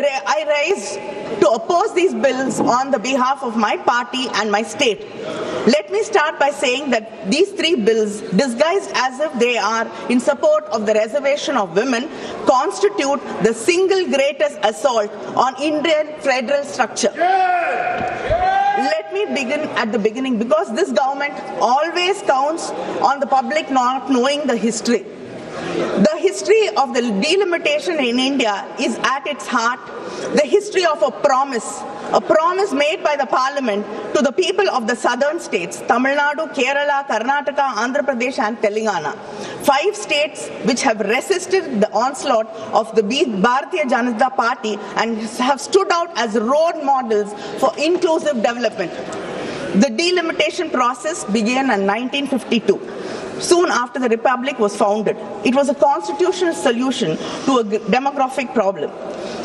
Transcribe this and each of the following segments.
I rise to oppose these bills on the behalf of my party and my state. Let me start by saying that these three bills, disguised as if they are in support of the reservation of women, constitute the single greatest assault on Indian federal structure. Let me begin at the beginning, because this government always counts on the public not knowing the history. The history of the delimitation in India is at its heart the history of a promise made by the Parliament to the people of the southern states, Tamil Nadu, Kerala, Karnataka, Andhra Pradesh and Telangana. 5 states which have resisted the onslaught of the Bharatiya Janata Party and have stood out as role models for inclusive development. The delimitation process began in 1952. Soon after the Republic was founded. It was a constitutional solution to a demographic problem.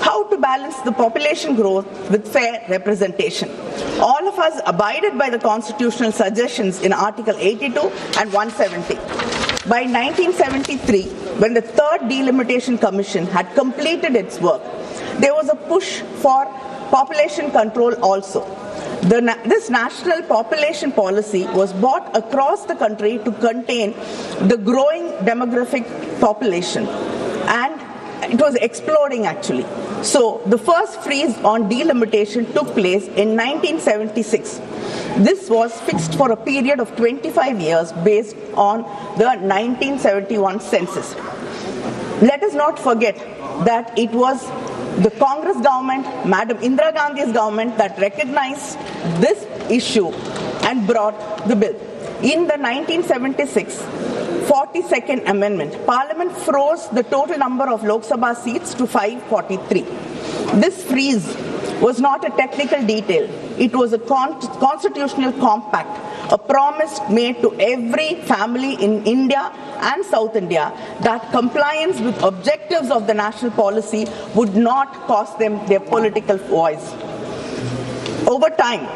How to balance the population growth with fair representation. All of us abided by the constitutional suggestions in Article 82 and 170. By 1973, when the Third Delimitation Commission had completed its work, there was a push for population control also. This national population policy was brought across the country to contain the growing demographic population, and it was exploding actually. So the first freeze on delimitation took place in 1976. This was fixed for a period of 25 years based on the 1971 census. Let us not forget that it was the Congress government, Madam Indira Gandhi's government, that recognized this issue and brought the bill. In the 1976 42nd Amendment, Parliament froze the total number of Lok Sabha seats to 543. This freeze was not a technical detail. It was a constitutional compact, a promise made to every family in India and South India that compliance with objectives of the national policy would not cost them their political voice. Over time,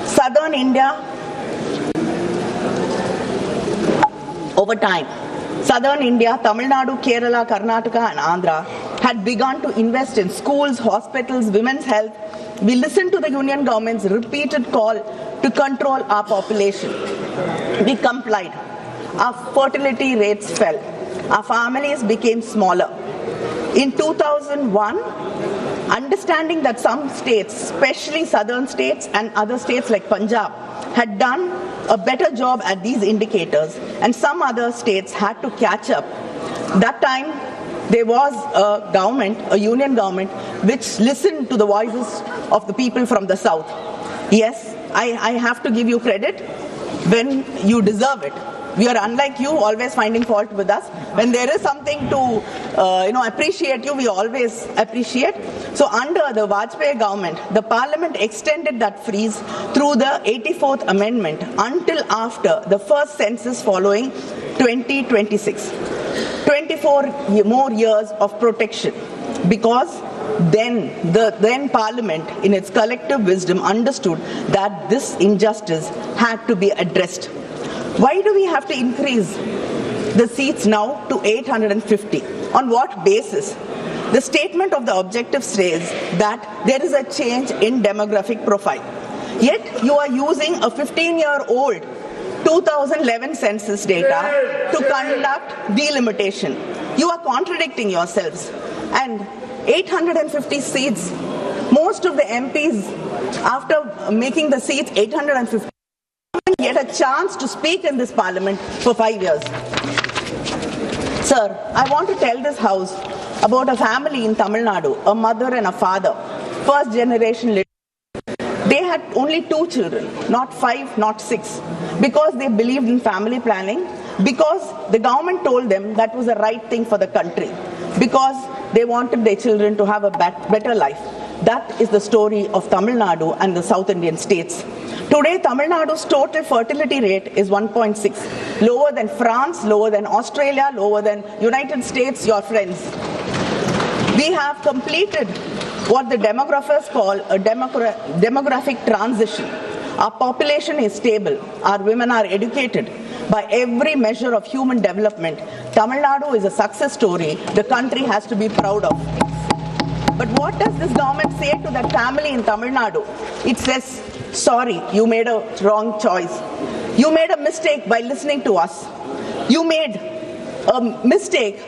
Southern India, Tamil Nadu, Kerala, Karnataka and Andhra had begun to invest in schools, hospitals, women's health. We listened to the union government's repeated call to control our population. We complied. Our fertility rates fell. Our families became smaller. In 2001, understanding that some states, especially southern states and other states like Punjab, had done a better job at these indicators, and some other states had to catch up. That time, there was a government, a union government, which listened to the voices of the people from the south. Yes, I have to give you credit when you deserve it. We are unlike you, always finding fault with us. When there is something to appreciate you, we always appreciate. So under the Vajpayee government, the Parliament extended that freeze through the 84th Amendment until after the first census following 2026. 24 more years of protection, because then Parliament in its collective wisdom understood that this injustice had to be addressed. Why do we have to increase the seats now to 850? On what basis? The statement of the objective says that there is a change in demographic profile. Yet you are using a 15-year-old 2011 census data to conduct delimitation. You are contradicting yourselves. And 850 seats, most of the MPs, after making the seats 850, haven't get a chance to speak in this Parliament for 5 years. Sir, I want to tell this House about a family in Tamil Nadu, a mother and a father, first generation. They had only 2 children, not 5, not 6, because they believed in family planning, because the government told them that was the right thing for the country, because they wanted their children to have a better life. That is the story of Tamil Nadu and the South Indian states. Today, Tamil Nadu's total fertility rate is 1.6, lower than France, lower than Australia, lower than United States, your friends. We have completed what the demographers call a demographic transition. Our population is stable. Our women are educated. By every measure of human development, Tamil Nadu is a success story the country has to be proud of. But what does this government say to that family in Tamil Nadu? It says, sorry, you made a wrong choice. You made a mistake by listening to us. You made a mistake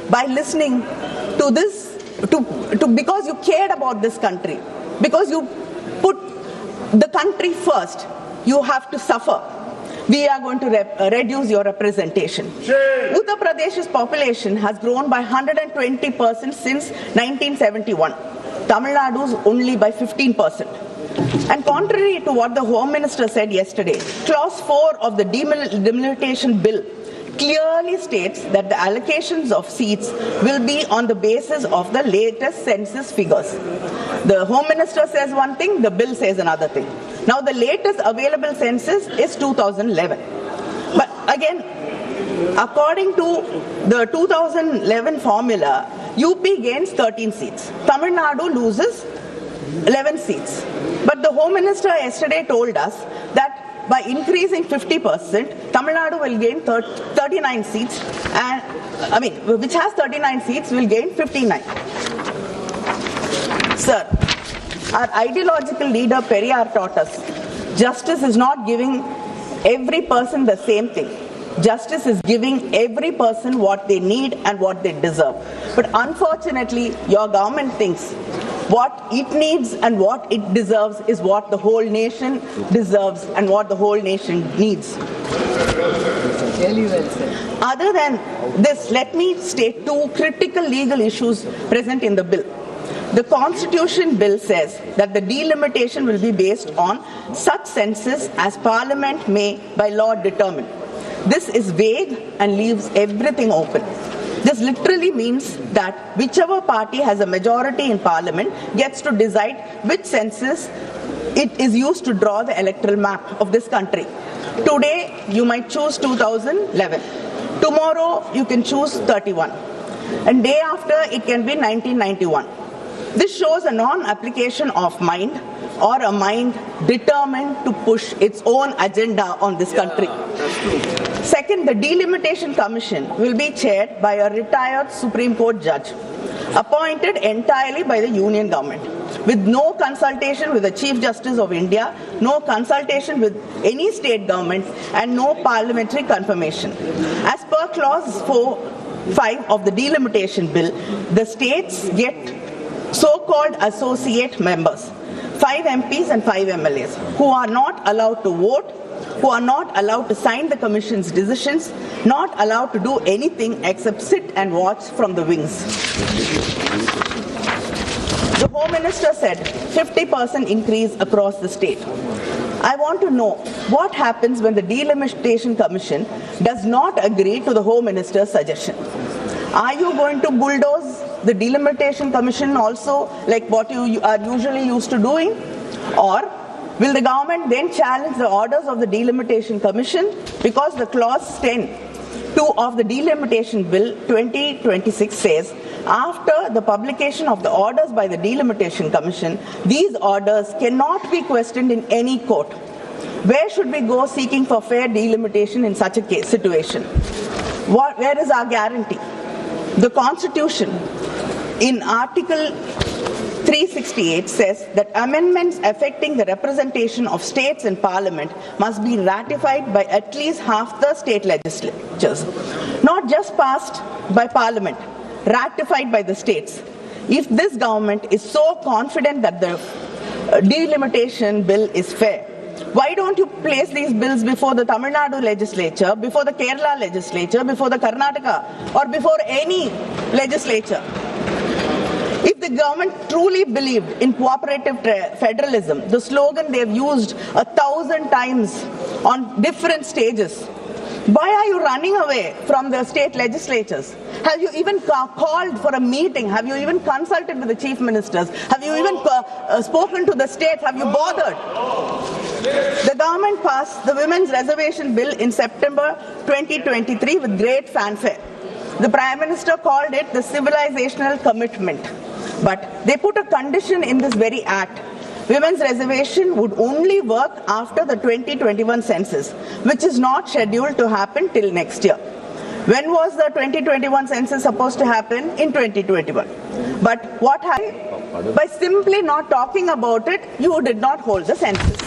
by listening to this, because you cared about this country, because you put the country first. You have to suffer. We are going to reduce your representation. Uttar Pradesh's population has grown by 120% since 1971. Tamil Nadu's only by 15%. And contrary to what the Home Minister said yesterday, Clause 4 of the Delimitation Bill clearly states that the allocations of seats will be on the basis of the latest census figures. The Home Minister says one thing, the bill says another thing. Now the latest available census is 2011. But again, according to the 2011 formula, UP gains 13 seats. Tamil Nadu loses 11 seats. But the Home Minister yesterday told us that by increasing 50%, Tamil Nadu will gain 39 seats, and which has 39 seats will gain 59. Sir, our ideological leader Periyar taught us, justice is not giving every person the same thing. Justice is giving every person what they need and what they deserve. But unfortunately, your government thinks what it needs and what it deserves is what the whole nation deserves and what the whole nation needs. Other than this, let me state two critical legal issues present in the bill. The Constitution Bill says that the delimitation will be based on such census as Parliament may by law determine. This is vague and leaves everything open. This literally means that whichever party has a majority in Parliament gets to decide which census it is used to draw the electoral map of this country. Today, you might choose 2011. Tomorrow, you can choose 31. And day after, it can be 1991. This shows a non-application of mind or a mind determined to push its own agenda on this country. Second, the Delimitation Commission will be chaired by a retired Supreme Court judge, appointed entirely by the Union government, with no consultation with the Chief Justice of India, no consultation with any state government, and no parliamentary confirmation. As per Clause 5 of the Delimitation Bill, the states get so-called associate members, 5 MPs and 5 MLAs, who are not allowed to vote, who are not allowed to sign the Commission's decisions, not allowed to do anything except sit and watch from the wings. The Home Minister said 50% increase across the state. I want to know what happens when the Delimitation Commission does not agree to the Home Minister's suggestion. Are you going to bulldoze the Delimitation Commission also, like what you are usually used to doing? Or will the government then challenge the orders of the Delimitation Commission? Because the Clause 10(2) of the Delimitation Bill 2026 says, after the publication of the orders by the Delimitation Commission, these orders cannot be questioned in any court. Where should we go seeking for fair delimitation in such a situation? Where is our guarantee? The Constitution in Article 368 says that amendments affecting the representation of states in Parliament must be ratified by at least half the state legislatures, not just passed by Parliament, ratified by the states. If this government is so confident that the delimitation bill is fair, why don't you place these bills before the Tamil Nadu legislature, before the Kerala legislature, before the Karnataka, or before any legislature? If the government truly believed in cooperative federalism, the slogan they've used 1,000 times on different stages, why are you running away from the state legislatures? Have you even called for a meeting? Have you even consulted with the chief ministers? Have you even spoken to the states? Have you bothered? The government passed the Women's Reservation Bill in September 2023 with great fanfare. The Prime Minister called it the civilizational commitment. But they put a condition in this very act. Women's reservation would only work after the 2021 census, which is not scheduled to happen till next year. When was the 2021 census supposed to happen? In 2021. But what happened? By simply not talking about it, you did not hold the census.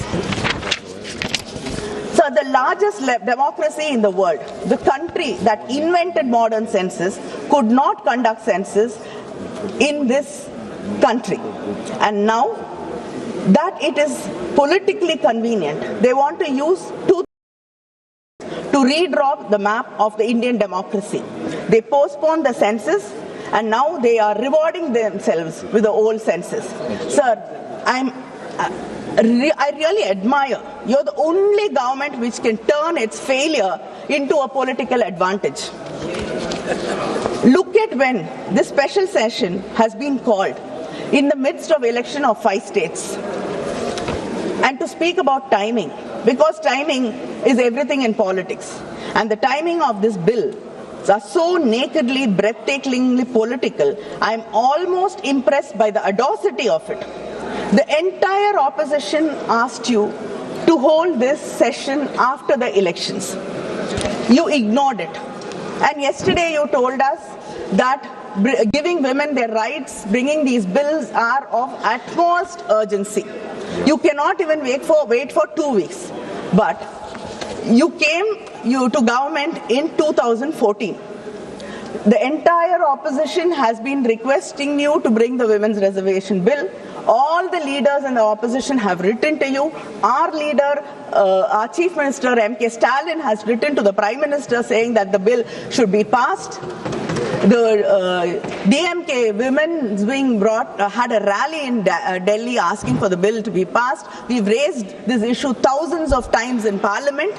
So the largest democracy in the world, the country that invented modern census, could not conduct census in this country. And now that it is politically convenient, they want to use to redraw the map of the Indian democracy. They postponed the census and now they are rewarding themselves with the old census. Sir, I really admire. You're the only government which can turn its failure into a political advantage. Look at when this special session has been called in the midst of election of 5 states. And to speak about timing, because timing is everything in politics. And the timing of this bill are so nakedly, breathtakingly political, I am almost impressed by the audacity of it. The entire opposition asked you to hold this session after the elections. You ignored it. And yesterday you told us that giving women their rights, bringing these bills are of utmost urgency. You cannot even wait for 2 weeks. But you came to government in 2014. The entire opposition has been requesting you to bring the women's reservation bill. All the leaders in the opposition have written to you. Our leader, our Chief Minister M.K. Stalin has written to the Prime Minister saying that the bill should be passed. The DMK women's wing had a rally in Delhi asking for the bill to be passed. We've raised this issue thousands of times in Parliament.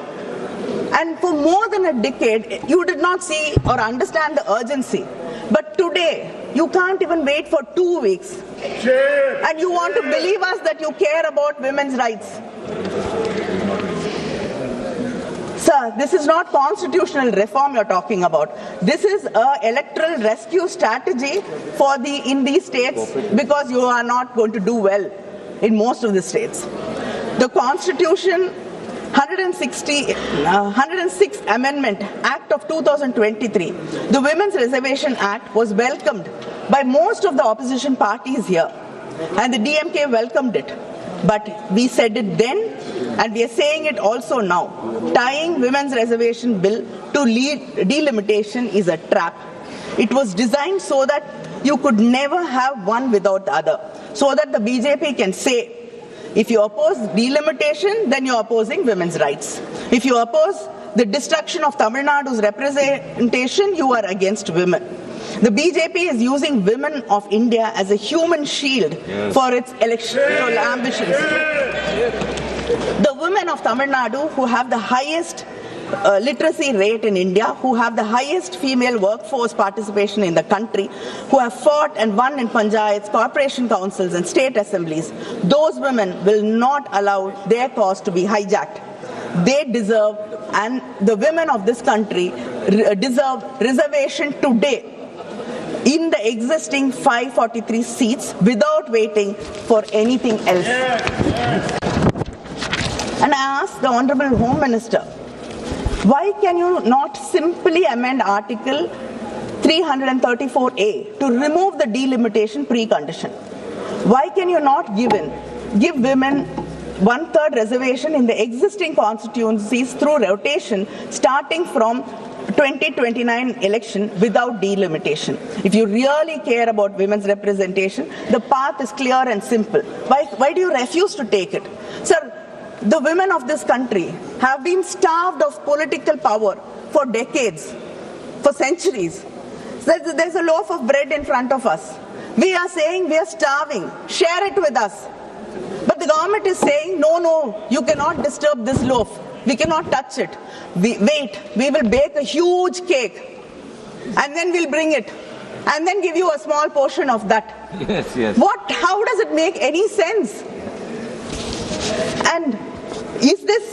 And for more than a decade, you did not see or understand the urgency. But today, you can't even wait for 2 weeks. And you want to believe us that you care about women's rights. Sir, this is not constitutional reform you're talking about. This is an electoral rescue strategy in these states because you are not going to do well in most of the states. The Constitution 106th Amendment Act of 2023, the Women's Reservation Act, was welcomed by most of the opposition parties here, and the DMK welcomed it. But we said it then, and we are saying it also now. Tying women's reservation bill to delimitation is a trap. It was designed so that you could never have one without the other, so that the BJP can say, if you oppose delimitation, then you're opposing women's rights. If you oppose the destruction of Tamil Nadu's representation, you are against women. The BJP is using women of India as a human shield for its electoral ambitions. The women of Tamil Nadu, who have the highest literacy rate in India, who have the highest female workforce participation in the country, who have fought and won in panchayats, corporation councils and state assemblies, those women will not allow their cause to be hijacked. They deserve, and the women of this country deserve reservation today in the existing 543 seats without waiting for anything else. And I ask the Honorable Home Minister, why can you not simply amend Article 334A to remove the delimitation precondition? Why can you not give women 1/3 reservation in the existing constituencies through rotation starting from 2029 election without delimitation? If you really care about women's representation, the path is clear and simple. Why do you refuse to take it? Sir, the women of this country have been starved of political power for decades, for centuries. There's a loaf of bread in front of us. We are saying we are starving. Share it with us. But the government is saying, no, you cannot disturb this loaf. We cannot touch it. We will bake a huge cake and then we'll bring it and then give you a small portion of that. Yes. How does it make any sense? And is this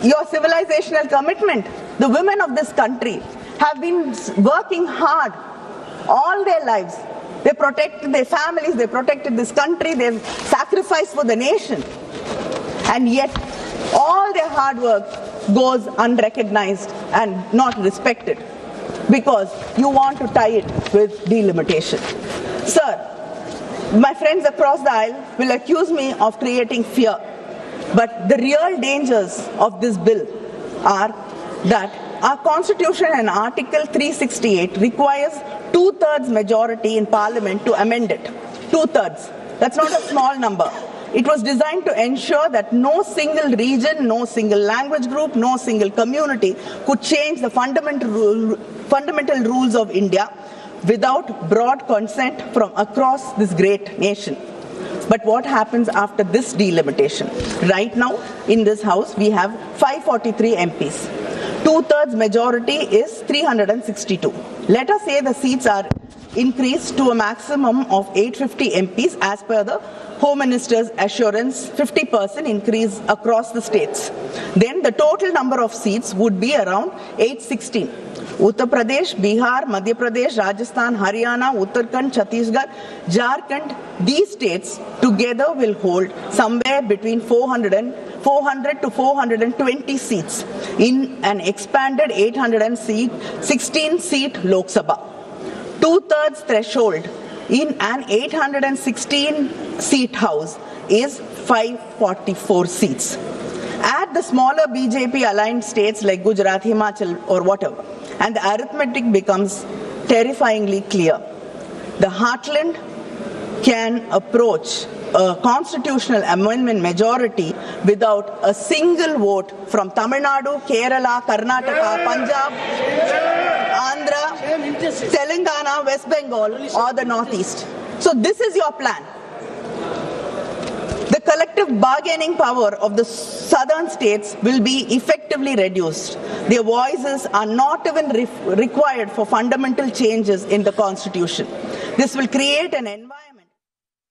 your civilizational commitment? The women of this country have been working hard all their lives. They protected their families, they protected this country, they've sacrificed for the nation. And yet, all their hard work goes unrecognized and not respected. because you want to tie it with delimitation. Sir, my friends across the aisle will accuse me of creating fear, but the real dangers of this bill are that our Constitution and Article 368 requires 2/3 majority in Parliament to amend it. 2/3. That's not a small number. It was designed to ensure that no single region, no single language group, no single community could change the fundamental rules of India without broad consent from across this great nation. But what happens after this delimitation? Right now, in this House, we have 543 MPs. 2/3 majority is 362. Let us say the seats are increased to a maximum of 850 MPs as per the Home Minister's assurance, 50% increase across the states. Then the total number of seats would be around 816. Uttar Pradesh, Bihar, Madhya Pradesh, Rajasthan, Haryana, Uttarakhand, Chhattisgarh, Jharkhand, these states together will hold somewhere between 400 to 420 seats in an expanded 816-seat Lok Sabha. 2/3 threshold in an 816-seat House is 544 seats. Add the smaller BJP-aligned states like Gujarat, Himachal or whatever, and the arithmetic becomes terrifyingly clear. The heartland can approach a constitutional amendment majority without a single vote from Tamil Nadu, Kerala, Karnataka, Punjab, Andhra, Telangana, West Bengal or the Northeast. So this is your plan. The collective bargaining power of the southern states will be effectively reduced. Their voices are not even required for fundamental changes in the Constitution. This will create an environment